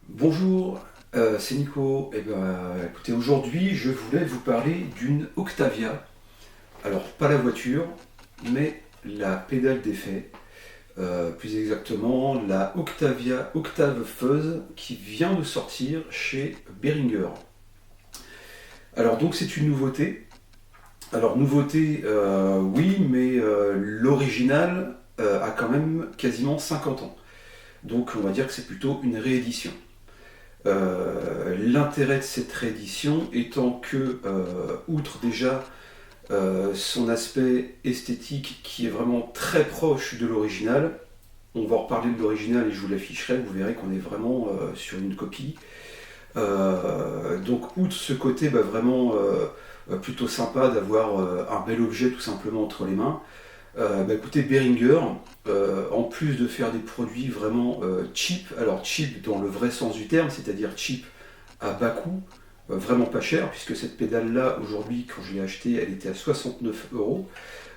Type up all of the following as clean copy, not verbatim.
Bonjour, c'est Nico. Écoutez, aujourd'hui, je voulais vous parler d'une Octavia. Alors, pas la voiture, mais la pédale d'effet. Plus exactement, la Octavia Octave Fuzz qui vient de sortir chez Behringer. Alors, donc, c'est une nouveauté. Alors, nouveauté, oui, mais l'original a quand même quasiment 50 ans. Donc, on va dire que c'est plutôt une réédition. L'intérêt de cette réédition étant que, outre déjà son aspect esthétique qui est vraiment très proche de l'original, on va en reparler de l'original et je vous l'afficherai, vous verrez qu'on est vraiment sur une copie. Donc outre ce côté vraiment plutôt sympa d'avoir un bel objet tout simplement entre les mains, écoutez, Behringer, en plus de faire des produits vraiment cheap, alors cheap dans le vrai sens du terme, c'est-à-dire cheap à bas coût, vraiment pas cher, puisque cette pédale-là, aujourd'hui, quand je l'ai achetée, elle était à 69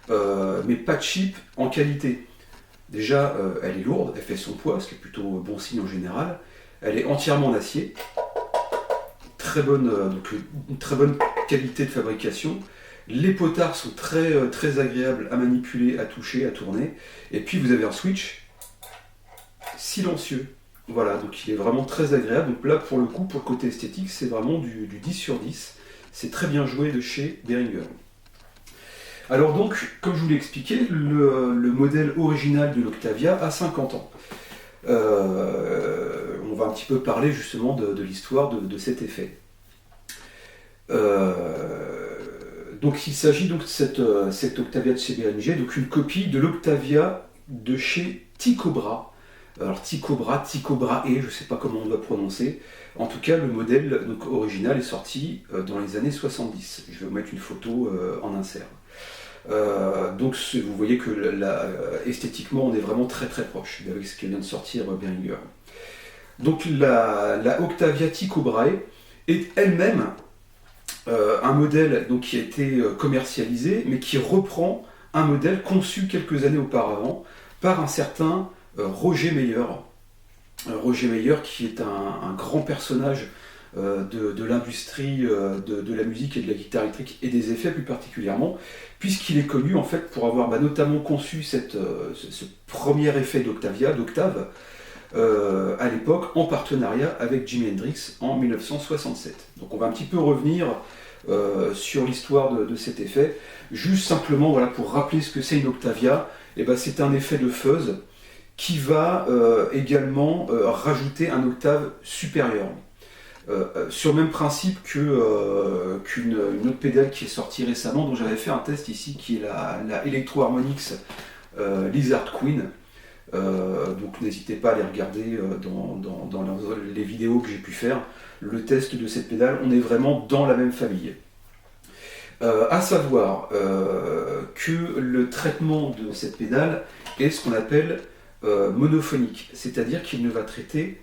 €, mais pas cheap en qualité. Déjà, elle est lourde, elle fait son poids, ce qui est plutôt bon signe en général. Elle est entièrement en acier, une très bonne qualité de fabrication. Les potards sont très agréables à manipuler, à toucher, à tourner. Et puis vous avez un switch silencieux. Voilà, donc il est vraiment très agréable. Donc là, pour le coup, pour le côté esthétique, c'est vraiment du 10 sur 10. C'est très bien joué de chez Behringer. Alors donc, comme je vous l'ai expliqué, le modèle original de l'Octavia a 50 ans. On va un petit peu parler justement de l'histoire de cet effet. Donc il s'agit donc de cette Octavia de chez Behringer, donc une copie de l'Octavia de chez Ticobra. Alors Ticobra, Ticobrae, je ne sais pas comment on doit prononcer. En tout cas, le modèle donc, original est sorti dans les années 70. Je vais vous mettre une photo en insert. Donc vous voyez que esthétiquement, on est vraiment très proche avec ce qui vient de sortir Behringer. Donc la Octavia Ticobrae est elle-même un modèle donc, qui a été commercialisé, mais qui reprend un modèle conçu quelques années auparavant par un certain Roger Meyer. Roger Meyer qui est un grand personnage de l'industrie de la musique et de la guitare électrique et des effets plus particulièrement, puisqu'il est connu en fait pour avoir notamment conçu ce premier effet d'octave, à l'époque en partenariat avec Jimi Hendrix en 1967. Donc on va un petit peu revenir sur l'histoire de cet effet, juste simplement voilà, pour rappeler ce que c'est une Octavia. C'est un effet de fuzz qui va également rajouter un octave supérieur. Sur le même principe qu'une autre pédale qui est sortie récemment, dont j'avais fait un test ici, qui est la Electro Harmonix Lizard Queen. Donc n'hésitez pas à aller regarder dans les vidéos que j'ai pu faire le test de cette pédale. On est vraiment dans la même famille. À savoir que le traitement de cette pédale est ce qu'on appelle monophonique, c'est-à-dire qu'il ne va traiter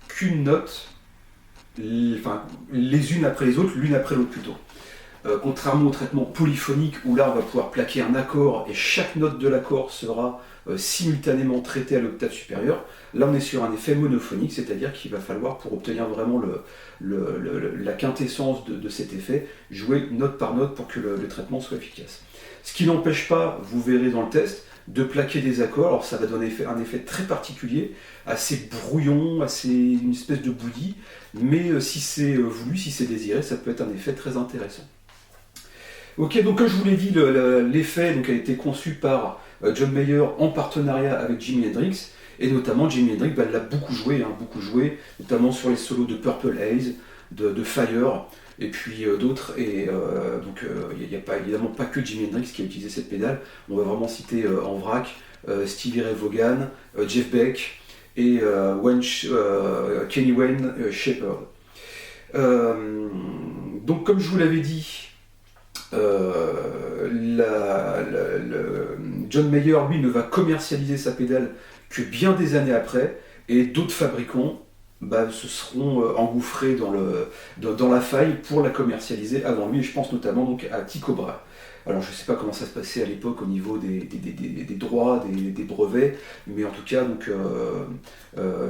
qu'une note, les unes après les autres, l'une après l'autre plutôt. Contrairement au traitement polyphonique où là on va pouvoir plaquer un accord et chaque note de l'accord sera simultanément traitée à l'octave supérieure, là on est sur un effet monophonique, c'est-à-dire qu'il va falloir, pour obtenir vraiment la quintessence de cet effet, jouer note par note pour que le traitement soit efficace. Ce qui n'empêche pas, vous verrez dans le test, de plaquer des accords. Alors ça va donner un effet très particulier, assez brouillon, une espèce de bouillie, mais si c'est voulu, si c'est désiré, ça peut être un effet très intéressant. Ok, donc comme je vous l'ai dit, l'effet a été conçu par John Mayer en partenariat avec Jimi Hendrix, et notamment Jimi Hendrix l'a beaucoup joué, notamment sur les solos de Purple Haze, de Fire, et puis d'autres, et il n'y a pas, évidemment pas que Jimi Hendrix qui a utilisé cette pédale, on va vraiment citer en vrac Stevie Ray Vaughan, Jeff Beck, et Kenny Wayne Shepherd. Donc comme je vous l'avais dit, John Mayer, lui, ne va commercialiser sa pédale que bien des années après, et d'autres fabricants se seront engouffrés dans la faille pour la commercialiser avant lui, et je pense notamment donc à Ticobra. Alors je ne sais pas comment ça se passait à l'époque au niveau des droits, des brevets, mais en tout cas donc,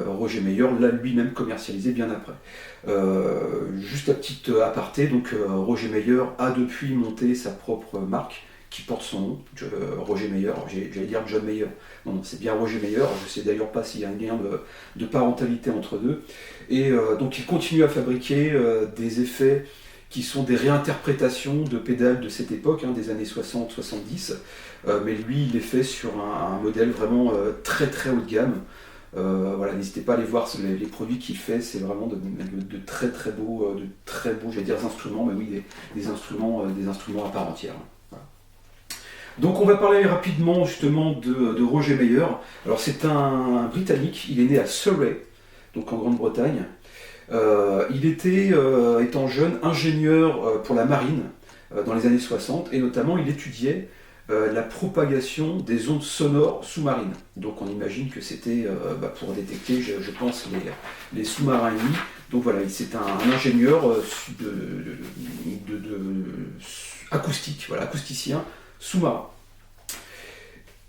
Roger Meyer l'a lui-même commercialisé bien après. Juste la petite aparté, donc Roger Meyer a depuis monté sa propre marque qui porte son nom, Roger Meyer, j'allais dire John Mayer, non, c'est bien Roger Meyer, je ne sais d'ailleurs pas s'il y a un lien de parentalité entre deux, et donc il continue à fabriquer des effets qui sont des réinterprétations de pédales de cette époque, des années 60-70, mais lui il les fait sur un modèle vraiment très très haut de gamme. Voilà, n'hésitez pas à aller voir les produits qu'il fait, c'est vraiment de très très beaux, j'allais dire instruments, mais oui, des instruments à part entière. Voilà. Donc on va parler rapidement justement de Roger Meyer. Alors c'est un Britannique, il est né à Surrey, donc en Grande-Bretagne. Il était, étant jeune, ingénieur pour la marine dans les années 60, et notamment il étudiait la propagation des ondes sonores sous-marines. Donc on imagine que c'était pour détecter, je pense, les sous-marins ennemis. Donc voilà, c'est un ingénieur acoustique, voilà, acousticien sous-marin.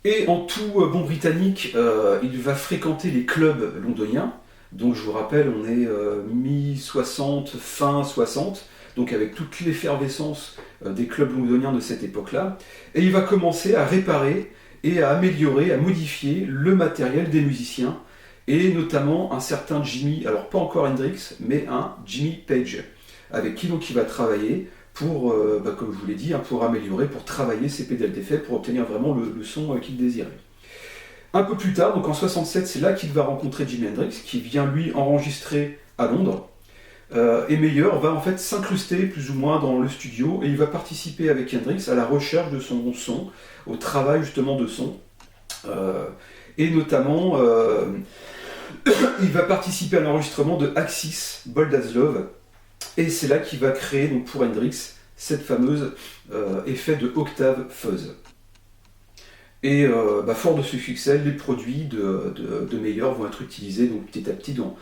Et en tout bon britannique, il va fréquenter les clubs londoniens. Donc je vous rappelle, on est mi-60, fin 60, donc avec toute l'effervescence des clubs londoniens de cette époque-là. Et il va commencer à réparer et à améliorer, à modifier le matériel des musiciens, et notamment un certain Jimmy, alors pas encore Hendrix, mais un Jimmy Page, avec qui donc il va travailler pour, comme je vous l'ai dit, pour améliorer, pour travailler ses pédales d'effet, pour obtenir vraiment le son qu'il désirait. Un peu plus tard, donc en 67, c'est là qu'il va rencontrer Jimi Hendrix, qui vient lui enregistrer à Londres. Et Meyer va en fait s'incruster plus ou moins dans le studio, et il va participer avec Hendrix à la recherche de son son, au travail justement de son. Et notamment, il va participer à l'enregistrement de Axis, Bold as Love, et c'est là qu'il va créer donc, pour Hendrix cette fameuse effet de octave fuzz. Et fort de ce succès, les produits de Meyer vont être utilisés donc, petit à petit dans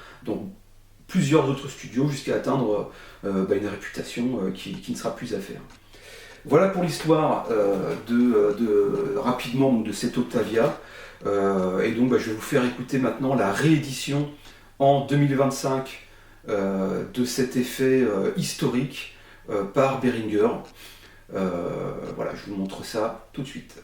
plusieurs autres studios jusqu'à atteindre une réputation qui ne sera plus à faire. Voilà pour l'histoire rapidement de cette Octavia. Et donc je vais vous faire écouter maintenant la réédition en 2025 de cet effet historique par Behringer. Voilà, je vous montre ça tout de suite.